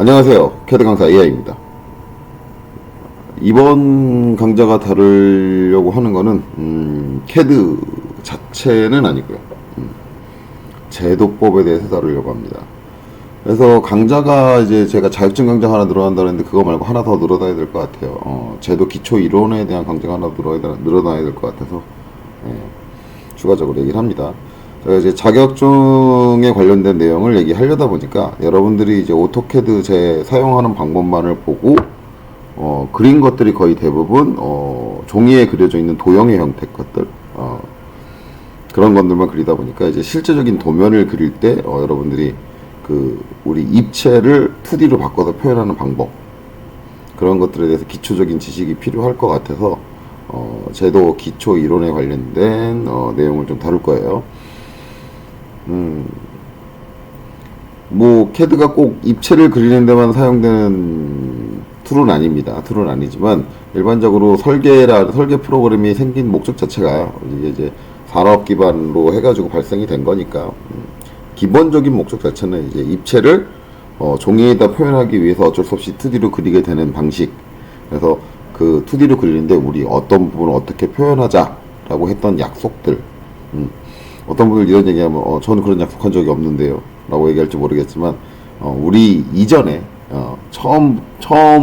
안녕하세요. 캐드 강사 AI입니다. 이번 강좌가 다루려고 하는 거는 캐드 자체는 아니고요. 제도법에 대해서 다루려고 합니다. 그래서 강좌가 이제 제가 자격증 강좌 하나 늘어난다는데 그거 말고 하나 더 늘어나야 될 것 같아요. 제도 기초 이론에 대한 강좌가 하나 늘어나야 될 것 같아서 추가적으로 얘기를 합니다. 제가 이제 자격증에 관련된 내용을 얘기하려다 보니까 여러분들이 이제 오토캐드 제 사용하는 방법만을 보고 그린 것들이 거의 대부분 종이에 그려져 있는 도형의 형태 것들 그런 것들만 그리다 보니까 이제 실제적인 도면을 그릴 때 여러분들이 우리 입체를 2D로 바꿔서 표현하는 방법 그런 것들에 대해서 기초적인 지식이 필요할 것 같아서 제도 기초 이론에 관련된 내용을 좀 다룰 거예요. 뭐 캐드가 꼭 입체를 그리는 데만 사용되는 툴은 아닙니다. 툴은 아니지만 일반적으로 설계 프로그램이 생긴 목적 자체가 이게 이제 산업 기반으로 해가지고 발생이 된 거니까 기본적인 목적 자체는 이제 입체를 종이에다 표현하기 위해서 어쩔 수 없이 2D로 그리게 되는 방식. 그래서 그 2D로 그리는데 우리 어떤 부분을 어떻게 표현하자라고 했던 약속들. 어떤 분들 이런 얘기하면 저는 그런 약속한 적이 없는데요 라고 얘기할지 모르겠지만 우리 이전에 처음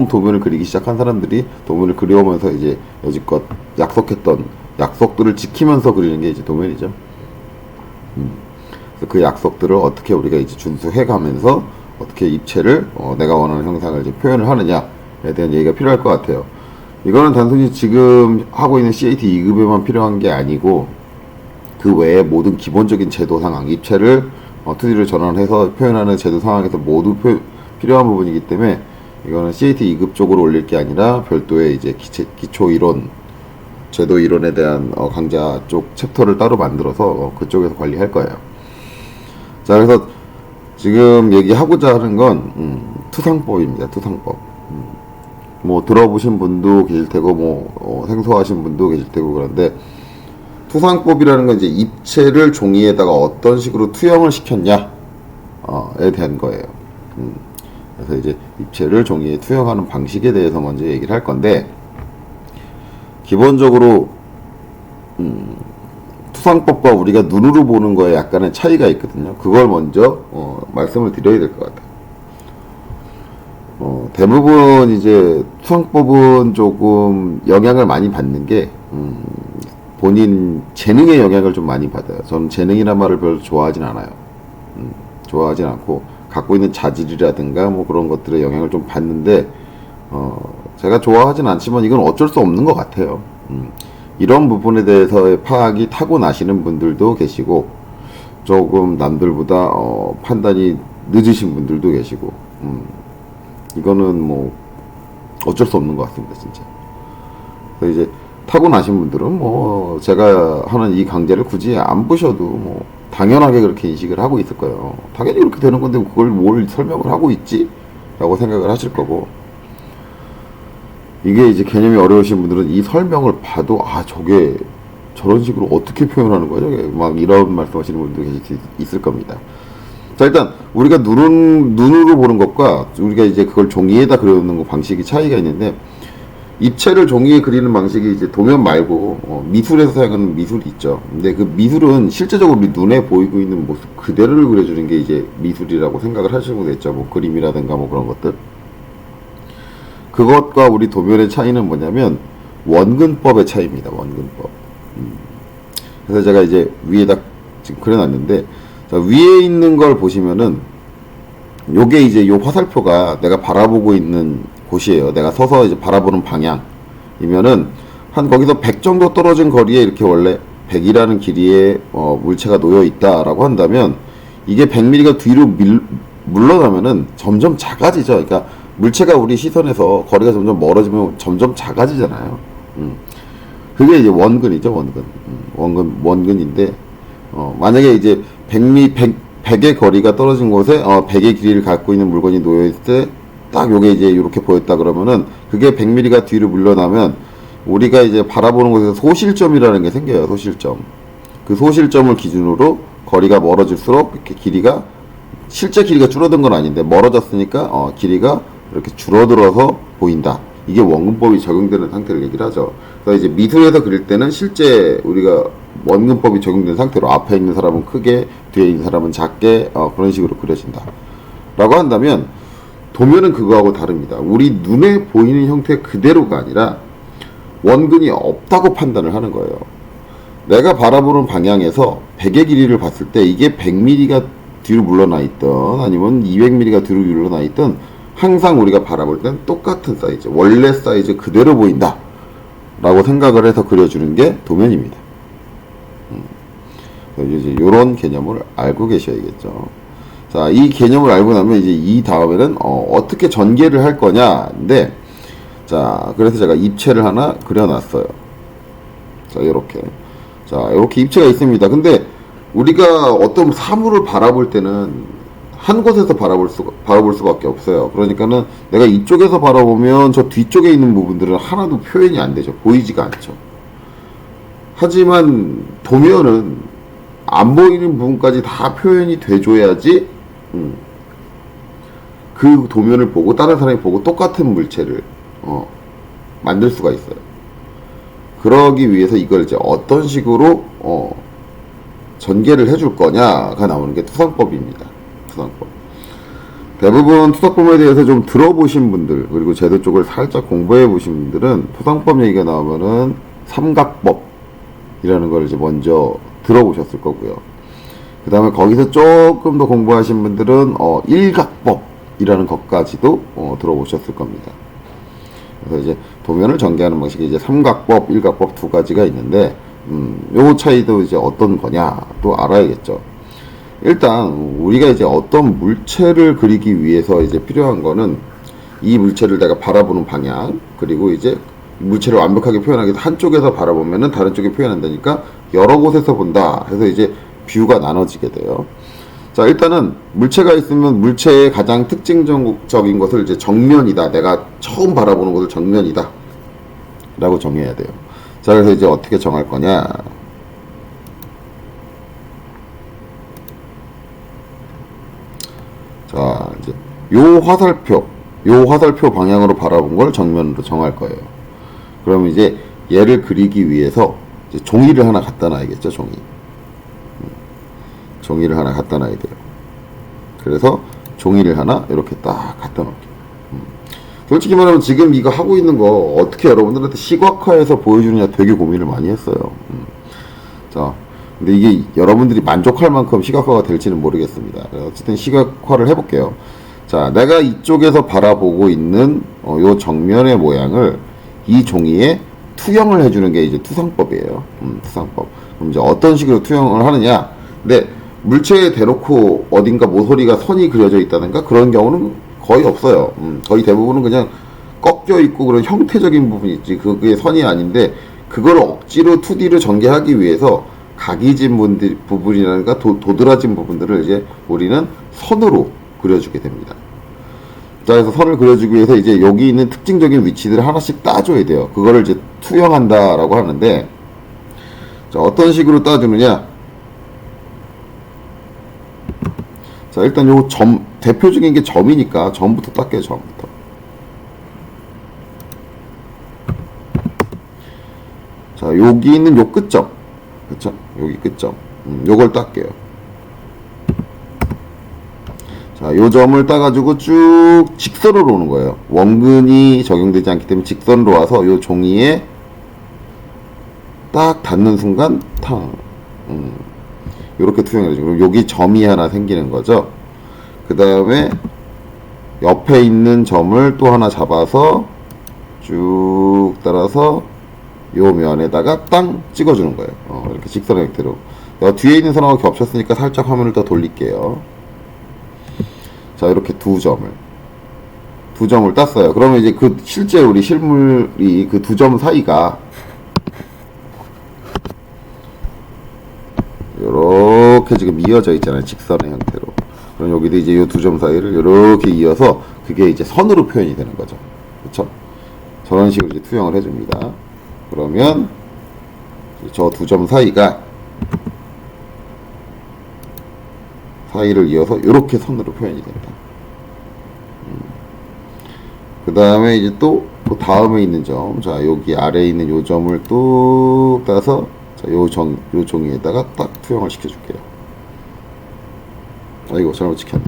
도면을 그리기 시작한 사람들이 도면을 그려오면서 이제 여지껏 약속했던 약속들을 지키면서 그리는 게 이제 도면이죠. 그래서 그 약속들을 어떻게 우리가 이제 준수해 가면서 어떻게 입체를 내가 원하는 형상을 이제 표현을 하느냐에 대한 얘기가 필요할 것 같아요. 이거는 단순히 지금 하고 있는 CAT 2급에만 필요한 게 아니고 그 외에 모든 기본적인 제도 상황, 입체를 2D로 전환해서 표현하는 제도 상황에서 모두 필요한 부분이기 때문에 이거는 CAT 2급 쪽으로 올릴 게 아니라 별도의 이제 기초 이론, 제도 이론에 대한 강좌 쪽 챕터를 따로 만들어서 그쪽에서 관리할 거예요. 자, 그래서 지금 얘기하고자 하는 건 투상법입니다. 투상법. 뭐 들어보신 분도 계실 테고 뭐 생소하신 분도 계실 테고 그런데 투상법이라는 건 이제 입체를 종이에다가 어떤 식으로 투영을 시켰냐에 대한 거예요. 그래서 이제 입체를 종이에 투영하는 방식에 대해서 먼저 얘기를 할 건데 기본적으로 투상법과 우리가 눈으로 보는 거에 약간의 차이가 있거든요. 그걸 먼저 말씀을 드려야 될 것 같아요. 대부분 이제 투상법은 조금 영향을 많이 받는 게 본인 재능의 영향을 좀 많이 받아요. 저는 재능이란 말을 별로 좋아하진 않아요. 좋아하진 않고 갖고 있는 자질이라든가 뭐 그런 것들의 영향을 좀 받는데 제가 좋아하진 않지만 이건 어쩔 수 없는 것 같아요. 이런 부분에 대해서의 파악이 타고나시는 분들도 계시고 조금 남들보다 판단이 늦으신 분들도 계시고 이거는 뭐 어쩔 수 없는 것 같습니다. 진짜. 그래서 이제 타고나신 분들은 뭐 제가 하는 이 강좌를 굳이 안 보셔도 뭐 당연하게 그렇게 인식을 하고 있을 거예요. 당연히 그렇게 되는 건데 그걸 뭘 설명을 하고 있지? 라고 생각을 하실 거고 이게 이제 개념이 어려우신 분들은 이 설명을 봐도 저게 저런 식으로 어떻게 표현하는 거야? 저게 막 이런 말씀하시는 분도 있을 겁니다. 자, 일단 우리가 눈으로 보는 것과 우리가 이제 그걸 종이에다 그려놓는 거 방식이 차이가 있는데 입체를 종이에 그리는 방식이 이제 도면 말고 미술에서 사용하는 미술이 있죠. 근데 그 미술은 실제적으로 우리 눈에 보이고 있는 모습 그대로를 그려주는 게 이제 미술이라고 생각을 하시면 되겠죠. 뭐 그림이라든가 뭐 그런 것들. 그것과 우리 도면의 차이는 뭐냐면 원근법의 차이입니다. 원근법. 그래서 제가 이제 위에다 지금 그려놨는데 자, 위에 있는 걸 보시면은 요게 이제 요 화살표가 내가 바라보고 있는 곳이에요. 내가 서서 이제 바라보는 방향이면은 한 거기서 100 정도 떨어진 거리에 이렇게 원래 100이라는 길이의 물체가 놓여 있다라고 한다면 이게 100mm가 뒤로 물러나면은 점점 작아지죠. 그러니까 물체가 우리 시선에서 거리가 점점 멀어지면 점점 작아지잖아요. 그게 이제 원근이죠. 원근인데 만약에 이제 100의 거리가 떨어진 곳에 100의 길이를 갖고 있는 물건이 놓여 있을 때 딱 요게 이제 이렇게 보였다 그러면은 그게 100mm가 뒤로 물러나면 우리가 이제 바라보는 곳에서 소실점이라는 게 생겨요. 소실점. 그 소실점을 기준으로 거리가 멀어질수록 이렇게 길이가 실제 길이가 줄어든 건 아닌데 멀어졌으니까 길이가 이렇게 줄어들어서 보인다. 이게 원근법이 적용되는 상태를 얘기를 하죠. 그래서 이제 미술에서 그릴 때는 실제 우리가 원근법이 적용된 상태로 앞에 있는 사람은 크게, 뒤에 있는 사람은 작게 그런 식으로 그려진다. 라고 한다면 도면은 그거하고 다릅니다. 우리 눈에 보이는 형태 그대로가 아니라 원근이 없다고 판단을 하는 거예요. 내가 바라보는 방향에서 백의 길이를 봤을 때 이게 100mm가 뒤로 물러나 있던 아니면 200mm가 뒤로 물러나 있던 항상 우리가 바라볼 땐 똑같은 사이즈, 원래 사이즈 그대로 보인다 라고 생각을 해서 그려주는 게 도면입니다. 이제 이런 개념을 알고 계셔야겠죠. 자, 이 개념을 알고 나면 이제 이 다음에는 어떻게 전개를 할 거냐인데, 자, 그래서 제가 입체를 하나 그려놨어요. 자, 이렇게 입체가 있습니다. 근데 우리가 어떤 사물을 바라볼 때는 한 곳에서 바라볼 수밖에 없어요. 그러니까는 내가 이쪽에서 바라보면 저 뒤쪽에 있는 부분들은 하나도 표현이 안 되죠. 보이지가 않죠. 하지만 도면은 안 보이는 부분까지 다 표현이 돼줘야지 그 도면을 보고 다른 사람이 보고 똑같은 물체를 만들 수가 있어요. 그러기 위해서 이걸 이제 어떤 식으로 전개를 해줄 거냐가 나오는 게 투상법입니다. 투상법. 대부분 투상법에 대해서 좀 들어보신 분들, 그리고 제도 쪽을 살짝 공부해 보신 분들은 투상법 얘기가 나오면은 삼각법이라는 걸 이제 먼저 들어보셨을 거고요. 그 다음에 거기서 조금 더 공부하신 분들은 일각법이라는 것까지도 들어보셨을 겁니다. 그래서 이제 도면을 전개하는 방식이 이제 삼각법, 일각법 두 가지가 있는데 요 차이도 이제 어떤 거냐 또 알아야겠죠. 일단 우리가 이제 어떤 물체를 그리기 위해서 이제 필요한 거는 이 물체를 내가 바라보는 방향, 그리고 이제 물체를 완벽하게 표현하기 위해서 한쪽에서 바라보면은 다른 쪽에 표현한다니까 여러 곳에서 본다 해서 이제 뷰가 나눠지게 돼요. 자, 일단은 물체가 있으면 물체의 가장 특징적인 것을 이제 정면이다, 내가 처음 바라보는 것을 정면이다 라고 정해야 돼요. 자, 그래서 이제 어떻게 정할 거냐. 자, 이제 요 화살표 방향으로 바라본 걸 정면으로 정할 거예요. 그러면 이제 얘를 그리기 위해서 이제 종이를 하나 갖다 놔야겠죠. 종이를 하나 갖다 놔야 돼요. 그래서 종이를 하나 이렇게 딱 갖다 놓을게요. 솔직히 말하면 지금 이거 하고 있는 거 어떻게 여러분들한테 시각화해서 보여주느냐 되게 고민을 많이 했어요. 자, 근데 이게 여러분들이 만족할 만큼 시각화가 될지는 모르겠습니다. 어쨌든 시각화를 해볼게요. 자, 내가 이쪽에서 바라보고 있는 요 정면의 모양을 이 종이에 투영을 해주는 게 이제 투상법이에요. 투상법. 그럼 이제 어떤 식으로 투영을 하느냐? 근데 물체에 대놓고 어딘가 모서리가 선이 그려져 있다든가 그런 경우는 거의 없어요. 거의 대부분은 그냥 꺾여 있고 그런 형태적인 부분이 있지 그게 선이 아닌데 그걸 억지로 2D를 전개하기 위해서 각이진 부분이라든가 도드라진 부분들을 이제 우리는 선으로 그려주게 됩니다. 자, 그래서 선을 그려주기 위해서 이제 여기 있는 특징적인 위치들을 하나씩 따줘야 돼요. 그거를 이제 투영한다라고 하는데, 자, 어떤 식으로 따주느냐? 자, 일단 요 대표적인 게 점이니까 점부터 닦게요, 점부터. 자, 여기 있는 요 끝점. 그쵸? 여기 끝점. 요걸 닦게요. 자, 요 점을 따가지고 쭉 직선으로 오는 거예요. 원근이 적용되지 않기 때문에 직선으로 와서 요 종이에 딱 닿는 순간 탕. 요렇게 투영해야죠. 그럼 여기 점이 하나 생기는 거죠. 그 다음에 옆에 있는 점을 또 하나 잡아서 쭉 따라서 요 면에다가 땅 찍어주는 거예요. 이렇게 직선의 형태로. 뒤에 있는 사람하고 겹쳤으니까 살짝 화면을 더 돌릴게요. 자, 이렇게 두 점을 땄어요. 그러면 이제 그 실제 우리 실물이 그 두 점 사이가 요렇게 지금 이어져 있잖아요. 직선의 형태로. 그럼 여기도 이제 이 두 점 사이를 이렇게 이어서 그게 이제 선으로 표현이 되는 거죠. 그쵸? 저런 식으로 이제 투영을 해줍니다. 그러면 저 두 점 사이가 사이를 이어서 이렇게 선으로 표현이 된다. 그 다음에 이제 또 그 다음에 있는 점, 자 여기 아래에 있는 요 점을 뚝 따서 자 요 종이에다가 딱 투영을 시켜줄게요. 이거 잘못 시켰네.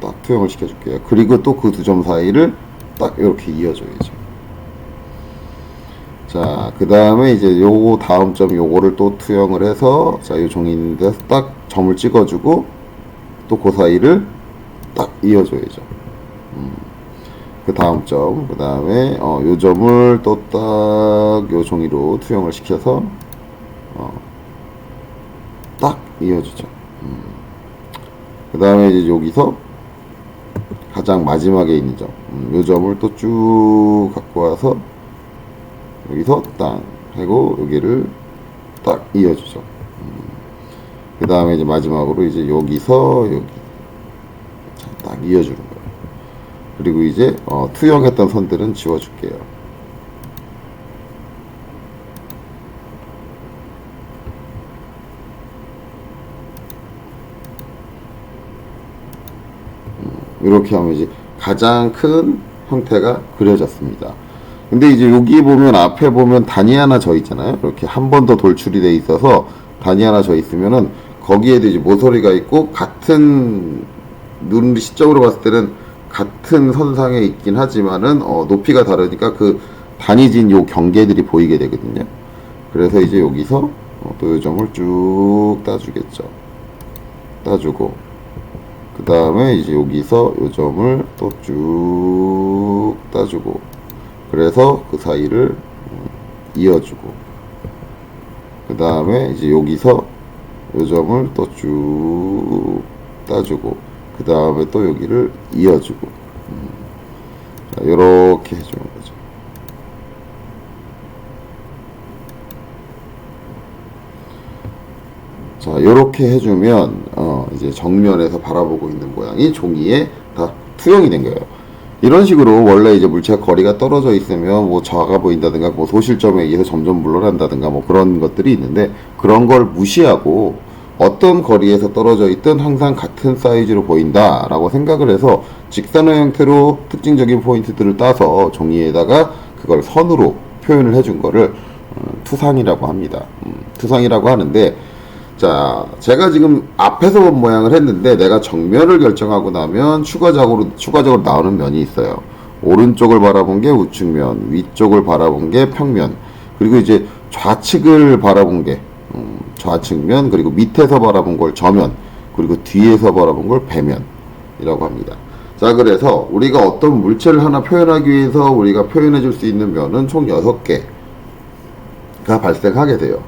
딱 투영을 시켜줄게요. 그리고 또 그 두 점 사이를 딱 이렇게 이어줘야죠. 자, 그 다음에 이제 요 다음 점 요거를 또 투영을 해서 자, 요 종이 있는 데서 딱 점을 찍어주고 또 그 사이를 딱 이어줘야죠. 그 다음 점, 그 다음에 요 점을 또 딱 요 종이로 투영을 시켜서 딱 이어주죠. 그 다음에 이제 여기서 가장 마지막에 있는 점, 요 점을 또 쭉 갖고 와서 여기서 딱 하고 여기를 딱 이어주죠. 그 다음에 이제 마지막으로 이제 여기서 여기 딱 이어주는 거예요. 그리고 이제 투영했던 선들은 지워줄게요. 이렇게 하면 이제 가장 큰 형태가 그려졌습니다. 근데 이제 여기 보면 앞에 보면 단이 하나 져 있잖아요. 이렇게 한 번 더 돌출이 돼 있어서 단이 하나 져 있으면은 거기에도 이제 모서리가 있고 같은 눈 시점으로 봤을 때는 같은 선상에 있긴 하지만은 높이가 다르니까 그 단이 진 요 경계들이 보이게 되거든요. 그래서 이제 여기서 또 요 점을 쭉 따주겠죠. 따주고 그 다음에 이제 여기서 요 점을 또 쭉 따주고 그래서 그 사이를 이어주고 그 다음에 이제 여기서 요 점을 또 쭉 따주고 그 다음에 또 여기를 이어주고 자, 요렇게 해주는 거죠. 자, 요렇게 해주면 이제 정면에서 바라보고 있는 모양이 종이에 다 투영이 된 거예요. 이런 식으로 원래 이제 물체가 거리가 떨어져 있으면 뭐 작아 보인다든가 뭐 소실점에 의해서 점점 물러난다든가 뭐 그런 것들이 있는데 그런 걸 무시하고 어떤 거리에서 떨어져 있든 항상 같은 사이즈로 보인다 라고 생각을 해서 직선의 형태로 특징적인 포인트들을 따서 종이에다가 그걸 선으로 표현을 해준 거를 투상이라고 합니다. 투상이라고 하는데 자, 제가 지금 앞에서 본 모양을 했는데 내가 정면을 결정하고 나면 추가적으로 나오는 면이 있어요. 오른쪽을 바라본 게 우측면, 위쪽을 바라본 게 평면, 그리고 이제 좌측을 바라본 게 좌측면, 그리고 밑에서 바라본 걸 저면, 그리고 뒤에서 바라본 걸 배면이라고 합니다. 자, 그래서 우리가 어떤 물체를 하나 표현하기 위해서 우리가 표현해 줄 수 있는 면은 총 6개가 발생하게 돼요.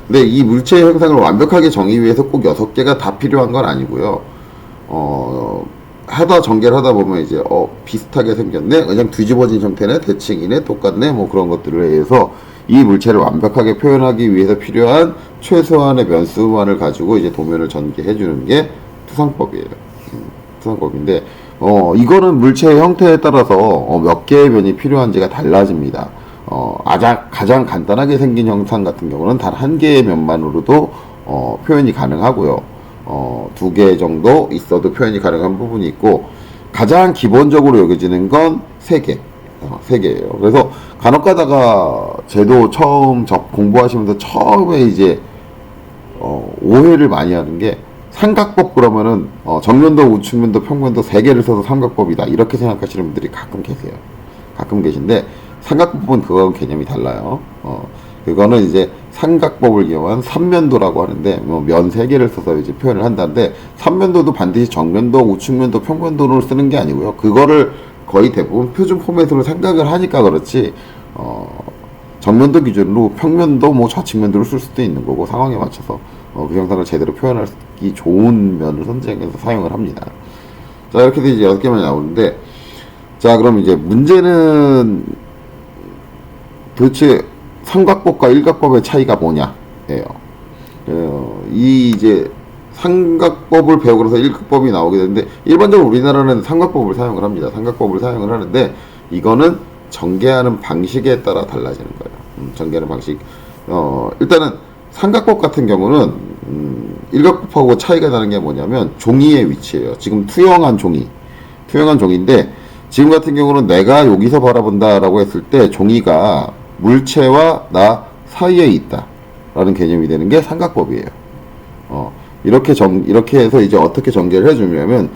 근데 이 물체의 형상을 완벽하게 정의 위해서 꼭 6개가 다 필요한 건 아니고요. 전개를 하다 보면 이제 비슷하게 생겼네, 그냥 뒤집어진 형태네, 대칭이네, 똑같네, 뭐 그런 것들을 해서 이 물체를 완벽하게 표현하기 위해서 필요한 최소한의 면수만을 가지고 이제 도면을 전개해 주는 게 투상법이에요. 투상법인데 이거는 물체의 형태에 따라서 몇 개의 면이 필요한지가 달라집니다. 가장 간단하게 생긴 형상 같은 경우는 단 한 개의 면만으로도 표현이 가능하고요. 2개 정도 있어도 표현이 가능한 부분이 있고 가장 기본적으로 여겨지는 건 3개. 3개예요. 그래서 간혹 가다가 제도 처음 공부하시면서 처음에 이제 오해를 많이 하는 게 삼각법 그러면은 정면도 우측면도 평면도 3개를 써서 삼각법이다 이렇게 생각하시는 분들이 가끔 계세요. 가끔 계신데 삼각법은 그거하고 개념이 달라요. 그거는 이제 삼각법을 이용한 삼면도라고 하는데 면 3개를 써서 이제 표현을 한다는데 삼면도도 반드시 정면도, 우측면도, 평면도를 쓰는 게 아니고요. 그거를 거의 대부분 표준 포맷으로 생각을 하니까 그렇지 정면도 기준으로 평면도 뭐 좌측면도를 쓸 수도 있는 거고 상황에 맞춰서 그 형상을 제대로 표현하기 좋은 면을 선정해서 사용을 합니다. 자, 이렇게 이제 6개만 나오는데 자, 그럼 이제 문제는 도대체 삼각법과 일각법의 차이가 뭐냐? 예요. 이 이제 삼각법을 배우고 나서 일각법이 나오게 되는데 일반적으로 우리나라는 삼각법을 사용을 합니다. 삼각법을 사용을 하는데 이거는 전개하는 방식에 따라 달라지는 거예요. 전개하는 방식. 일단은 삼각법 같은 경우는 일각법하고 차이가 나는 게 뭐냐면 종이의 위치예요. 지금 투영한 종이인데 지금 같은 경우는 내가 여기서 바라본다라고 했을 때 종이가 물체와 나 사이에 있다라는 개념이 되는 게 삼각법이에요. 이렇게 해서 이제 어떻게 전개를 해주냐면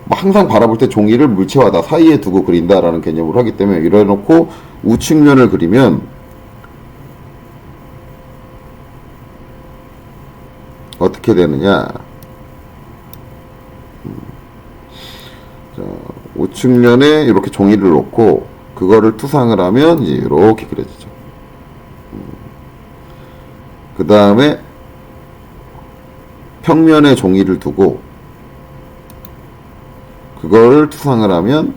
항상 바라볼 때 종이를 물체와 나 사이에 두고 그린다라는 개념으로 하기 때문에 이래놓고 우측면을 그리면 어떻게 되느냐. 자, 우측면에 이렇게 종이를 놓고 그거를 투상을 하면 이제 이렇게 그려지죠. 그 다음에 평면에 종이를 두고 그거를 투상을 하면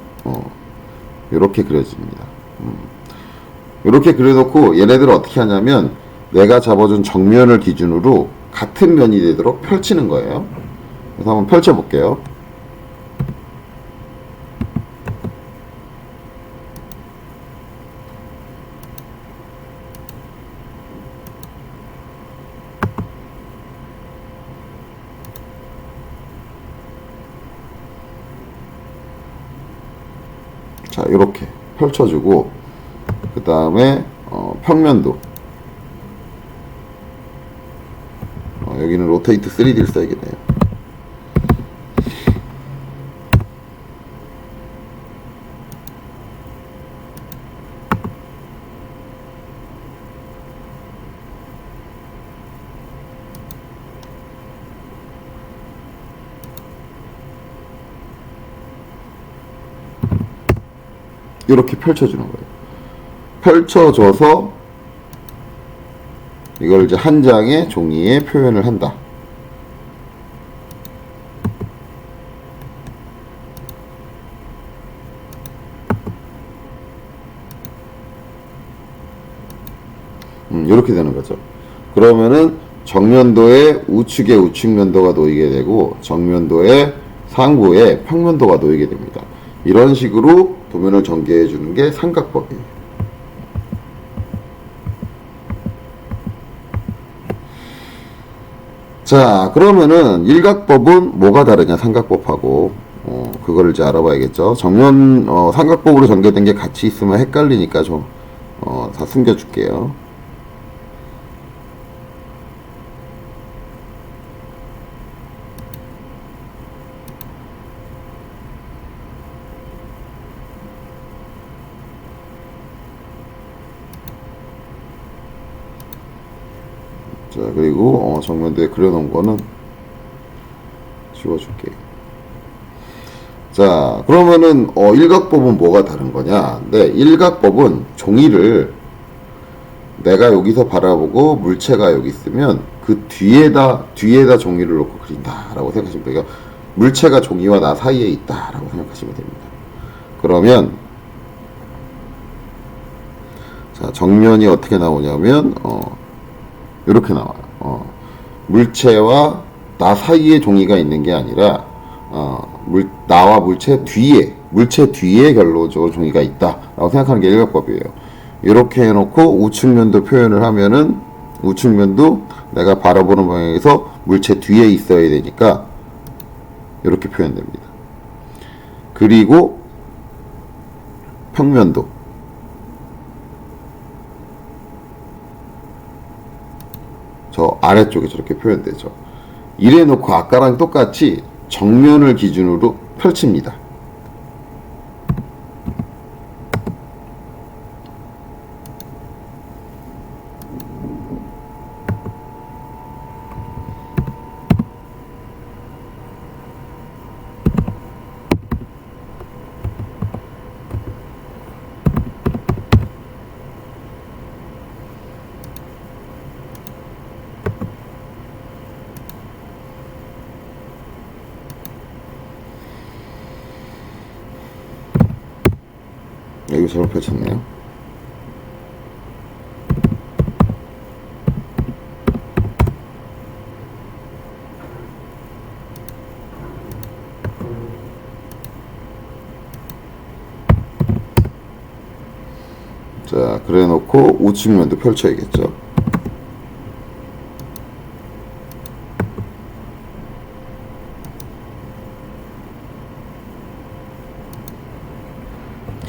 이렇게 그려집니다. 이렇게 그려놓고 얘네들을 어떻게 하냐면 내가 잡아준 정면을 기준으로 같은 면이 되도록 펼치는 거예요. 그래서 한번 펼쳐 볼게요. 자, 이렇게 펼쳐주고 그 다음에 평면도 여기는 로테이트 3D를 써야겠네요. 이렇게 펼쳐주는 거예요. 펼쳐줘서 이걸 이제 한 장의 종이에 표현을 한다. 이렇게 되는 거죠. 그러면은 정면도에 우측에 우측면도가 놓이게 되고 정면도에 상부에 평면도가 놓이게 됩니다. 이런 식으로 도면을 전개해 주는 게 삼각법이에요. 자, 그러면은 일각법은 뭐가 다르냐 삼각법하고 그거를 이제 알아봐야겠죠. 정면 삼각법으로 전개된 게 같이 있으면 헷갈리니까 좀 다 숨겨줄게요. 자, 그리고 정면도에 그려놓은 거는 지워줄게요. 자, 그러면은 일각법은 뭐가 다른 거냐? 네, 일각법은 종이를 내가 여기서 바라보고 물체가 여기 있으면 그 뒤에다 종이를 놓고 그린다라고 생각하시면 돼요. 물체가 종이와 나 사이에 있다라고 생각하시면 됩니다. 그러면 자, 정면이 어떻게 나오냐면 이렇게 나와요. 물체와 나 사이에 종이가 있는 게 아니라 나와 물체 뒤에 결론적으로 종이가 있다라고 생각하는 게 일각법이에요. 이렇게 해놓고 우측면도 표현을 하면은 우측면도 내가 바라보는 방향에서 물체 뒤에 있어야 되니까 이렇게 표현됩니다. 그리고 평면도 저 아래쪽에 저렇게 표현되죠. 이래 놓고 아까랑 똑같이 정면을 기준으로 펼칩니다. 여기 잘못 펼쳤네요. 자, 그래 놓고 우측면도 펼쳐야겠죠.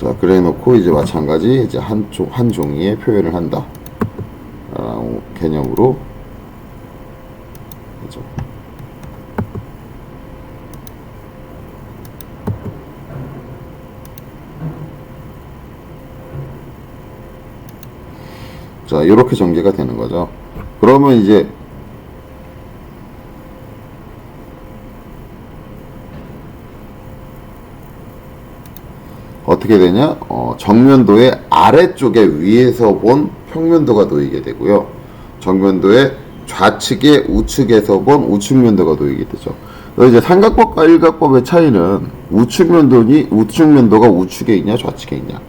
자, 그래 놓고 이제 마찬가지 이제 한 종이에 표현을 한다. 개념으로 하죠. 자, 이렇게 전개가 되는 거죠. 그러면 이제 어떻게 되냐? 정면도의 아래쪽에 위에서 본 평면도가 놓이게 되고요. 정면도의 좌측에 우측에서 본 우측면도가 놓이게 되죠. 그래서 이제 삼각법과 일각법의 차이는 우측면도가 우측에 있냐 좌측에 있냐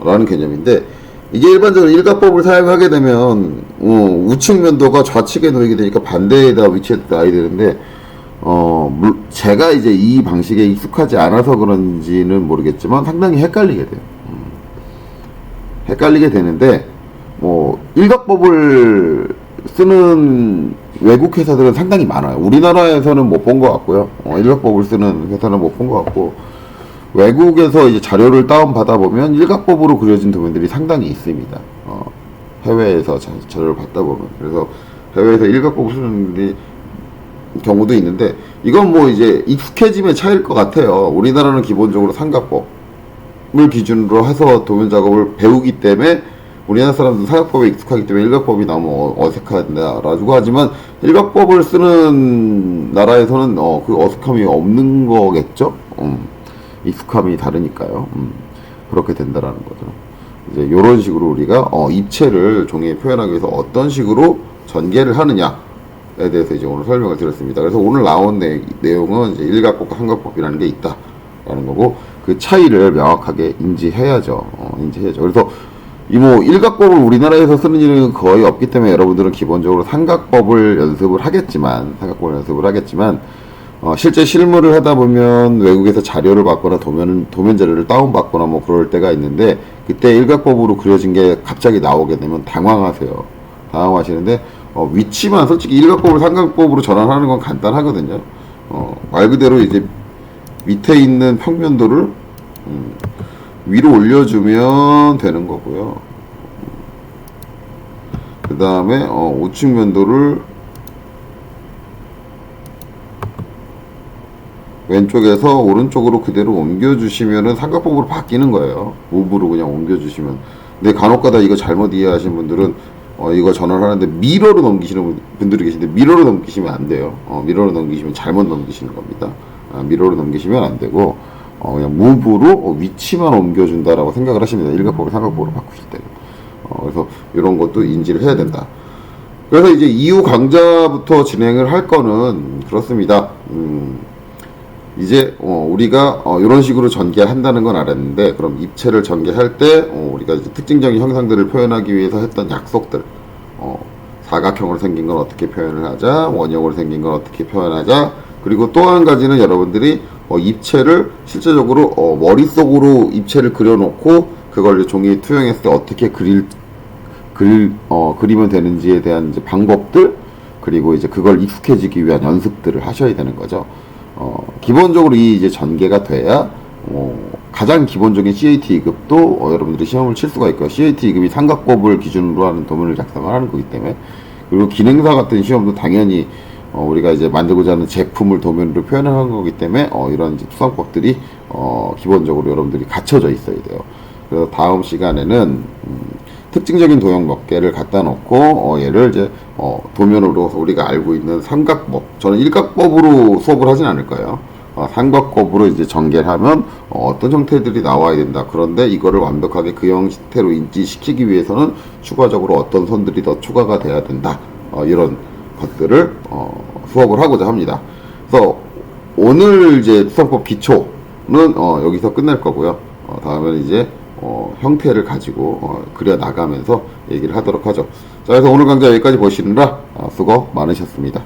라는 개념인데, 이게 일반적으로 일각법을 사용하게 되면 우측면도가 좌측에 놓이게 되니까 반대에다 위치에 놔야 되는데, 제가 이제 이 방식에 익숙하지 않아서 그런지는 모르겠지만 상당히 헷갈리게 돼요. 헷갈리게 되는데, 일각법을 쓰는 외국 회사들은 상당히 많아요. 우리나라에서는 못 본 것 같고요. 일각법을 쓰는 회사는 못 본 것 같고, 외국에서 이제 자료를 다운받아 보면 일각법으로 그려진 도면들이 상당히 있습니다. 해외에서 자료를 받다 보면. 그래서 해외에서 일각법을 쓰는 경우도 있는데, 이건 뭐 이제 익숙해짐의 차이일 것 같아요. 우리나라는 기본적으로 삼각법을 기준으로 해서 도면 작업을 배우기 때문에, 우리나라 사람들은 삼각법에 익숙하기 때문에 일각법이 너무 어색하다라고 하지만, 일각법을 쓰는 나라에서는 그 어색함이 없는 거겠죠. 익숙함이 다르니까요. 그렇게 된다라는 거죠. 이제 이런 식으로 우리가 입체를 종이에 표현하기 위해서 어떤 식으로 전개를 하느냐에 대해서 이제 오늘 설명을 드렸습니다. 그래서 오늘 나온 내용은 이제 일각법과 삼각법이라는 게 있다라는 거고, 그 차이를 명확하게 인지해야죠. 인지해야죠. 그래서 일각법을 우리나라에서 쓰는 일은 거의 없기 때문에 여러분들은 기본적으로 삼각법을 연습을 하겠지만, 실제 실무를 하다 보면 외국에서 자료를 받거나 도면 자료를 다운받거나 뭐 그럴 때가 있는데, 그때 일각법으로 그려진 게 갑자기 나오게 되면 당황하시는데, 위치만 솔직히 일각법을 삼각법으로 전환하는 건 간단하거든요. 말 그대로 이제 밑에 있는 평면도를 위로 올려주면 되는 거고요. 그 다음에 우측면도를 왼쪽에서 오른쪽으로 그대로 옮겨주시면은 삼각법으로 바뀌는 거예요. 무브로 그냥 옮겨주시면. 근데 간혹가다 이거 잘못 이해하신 분들은 이거 전환하는데 미러로 넘기시는 분들이 계신데, 미러로 넘기시면 안 돼요. 미러로 넘기시면 잘못 넘기시는 겁니다. 미러로 넘기시면 안 되고, 그냥 무브로 위치만 옮겨준다라고 생각을 하십니다. 일각법을 삼각법으로 바꾸실 때. 그래서 이런 것도 인지를 해야 된다. 그래서 이제 이후 강좌부터 진행을 할 거는 그렇습니다. 이제 우리가 이런 식으로 전개한다는 건 알았는데, 그럼 입체를 전개할 때 우리가 이제 특징적인 형상들을 표현하기 위해서 했던 약속들, 사각형으로 생긴 건 어떻게 표현을 하자, 원형으로 생긴 건 어떻게 표현하자, 그리고 또 한 가지는 여러분들이 입체를 실제적으로 머릿속으로 입체를 그려놓고 그걸 이제 종이에 투영했을 때 어떻게 그리면 되는지에 대한 이제 방법들, 그리고 이제 그걸 익숙해지기 위한 연습들을 하셔야 되는 거죠. 기본적으로 이 이제 전개가 돼야 가장 기본적인 CAT 2급도 여러분들이 시험을 칠 수가 있고요. CAT 2급이 삼각법을 기준으로 하는 도면을 작성을 하는 거기 때문에. 그리고 기능사 같은 시험도 당연히 우리가 이제 만들고자 하는 제품을 도면으로 표현하는 거기 때문에 이런 이제 투상법들이 기본적으로 여러분들이 갖춰져 있어야 돼요. 그래서 다음 시간에는 특징적인 도형 몇 개를 갖다 놓고 얘를 이제 도면으로 우리가 알고 있는 삼각법, 저는 일각법으로 수업을 하진 않을 거예요. 삼각법으로 이제 전개를 하면 어떤 형태들이 나와야 된다. 그런데 이거를 완벽하게 그 형태로 인지시키기 위해서는 추가적으로 어떤 선들이 더 추가가 돼야 된다. 이런 것들을 수업을 하고자 합니다. 그래서 오늘 이제 수성법 기초는 여기서 끝낼 거고요. 다음에는 이제 형태를 가지고 그려 나가면서 얘기를 하도록 하죠. 자, 그래서 오늘 강좌 여기까지 보시느라 수고 많으셨습니다.